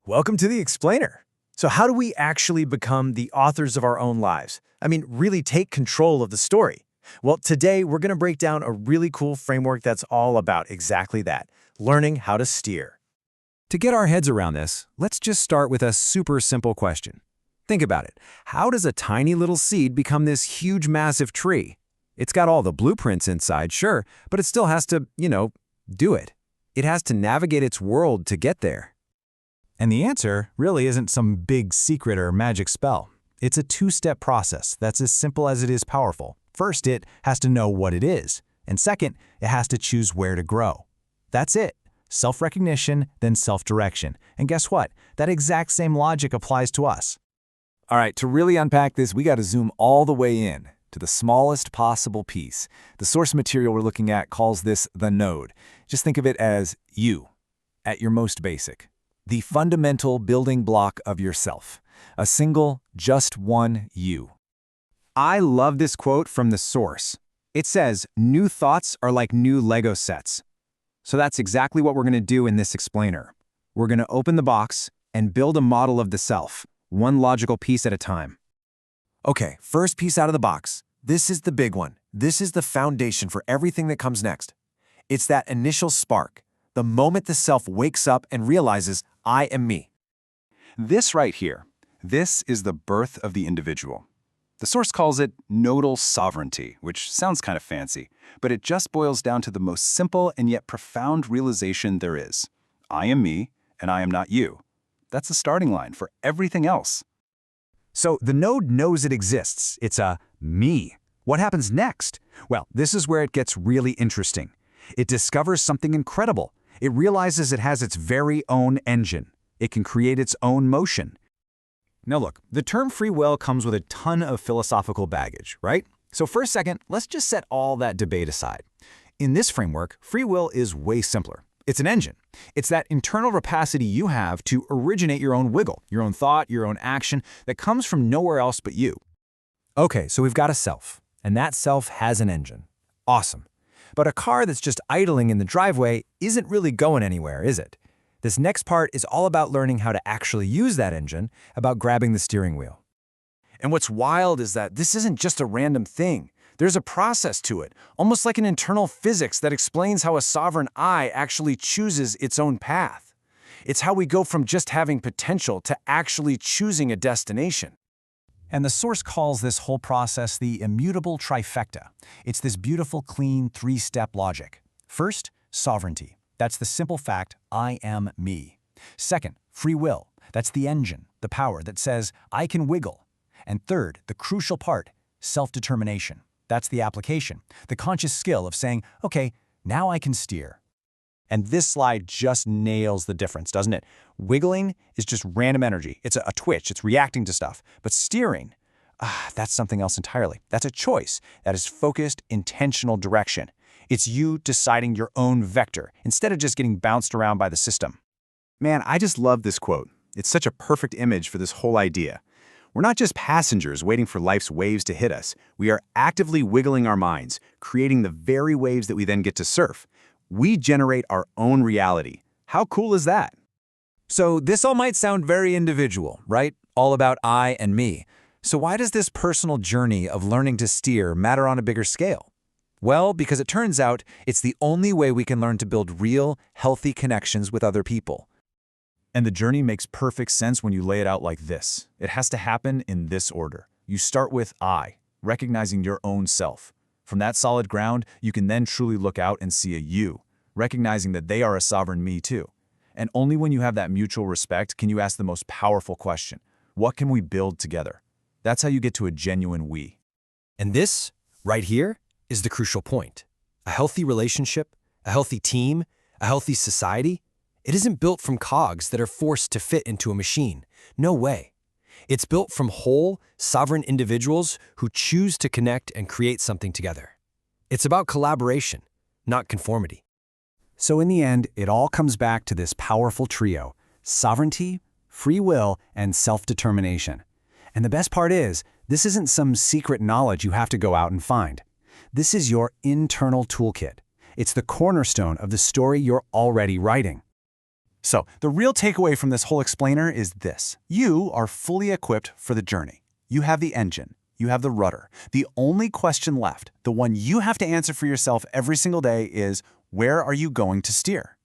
Welcome to the Explainer. So how do we actually become the authors of our own lives? I mean, really take control of the story. Well, today we're going to break down a really cool framework that's all about exactly that, learning how to steer. To get our heads around this, let's just start with a super simple question. Think about it. How does a tiny little seed become this huge, massive tree? It's got all the blueprints inside, sure, but it still has to, do it. It has to navigate its world to get there. And the answer really isn't some big secret or magic spell. It's a two-step process that's as simple as it is powerful. First, it has to know what it is. And second, it has to choose where to grow. That's it. Self-recognition, then self-direction. And guess what? That exact same logic applies to us. All right, to really unpack this, we got to zoom all the way in to the smallest possible piece. The source material we're looking at calls this the node. Just think of it as you, at your most basic. The fundamental building block of yourself. A single, just one you. I love this quote from the source. It says, "New thoughts are like new Lego sets." So that's exactly what we're going to do in this explainer. We're going to open the box and build a model of the self, one logical piece at a time. Okay, first piece out of the box. This is the big one. This is the foundation for everything that comes next. It's that initial spark, the moment the self wakes up and realizes, I am me. This right here, this is the birth of the individual. The source calls it nodal sovereignty, which sounds kind of fancy, but it just boils down to the most simple and yet profound realization there is. I am me, and I am not you. That's the starting line for everything else. So the node knows it exists. It's a me. What happens next? Well, this is where it gets really interesting. It discovers something incredible. It realizes it has its very own engine. It can create its own motion. Now look, the term free will comes with a ton of philosophical baggage, right? So for a second, let's just set all that debate aside. In this framework, free will is way simpler. It's an engine. It's that internal rapacity you have to originate your own wiggle, your own thought, your own action that comes from nowhere else but you. Okay, so we've got a self, and that self has an engine. Awesome. But a car that's just idling in the driveway isn't really going anywhere, is it? This next part is all about learning how to actually use that engine, about grabbing the steering wheel. And what's wild is that this isn't just a random thing. There's a process to it, almost like an internal physics that explains how a sovereign I actually chooses its own path. It's how we go from just having potential to actually choosing a destination. And the source calls this whole process the immutable trifecta. It's this beautiful, clean, three-step logic. First, sovereignty. That's the simple fact, I am me. Second, free will. That's the engine, the power that says, I can wiggle. And third, the crucial part, self-determination. That's the application, the conscious skill of saying, okay, now I can steer. And this slide just nails the difference, doesn't it? Wiggling is just random energy. It's a twitch. It's reacting to stuff. But steering, that's something else entirely. That's a choice. That is focused, intentional direction. It's you deciding your own vector instead of just getting bounced around by the system. Man, I just love this quote. It's such a perfect image for this whole idea. We're not just passengers waiting for life's waves to hit us. We are actively wiggling our minds, creating the very waves that we then get to surf. We generate our own reality. How cool is that? So this all might sound very individual, right? All about I and me. So why does this personal journey of learning to steer matter on a bigger scale? Well, because it turns out it's the only way we can learn to build real, healthy connections with other people. And the journey makes perfect sense when you lay it out like this. It has to happen in this order. You start with I, recognizing your own self. From that solid ground, you can then truly look out and see a you, recognizing that they are a sovereign me too. And only when you have that mutual respect can you ask the most powerful question. What can we build together? That's how you get to a genuine we. And this, right here, is the crucial point. A healthy relationship, a healthy team, a healthy society, it isn't built from cogs that are forced to fit into a machine. No way. It's built from whole, sovereign individuals who choose to connect and create something together. It's about collaboration, not conformity. So in the end, it all comes back to this powerful trio: sovereignty, free will, and self-determination. And the best part is, this isn't some secret knowledge you have to go out and find. This is your internal toolkit. It's the cornerstone of the story you're already writing. So the real takeaway from this whole explainer is this. You are fully equipped for the journey. You have the engine. You have the rudder. The only question left, the one you have to answer for yourself every single day is, where are you going to steer?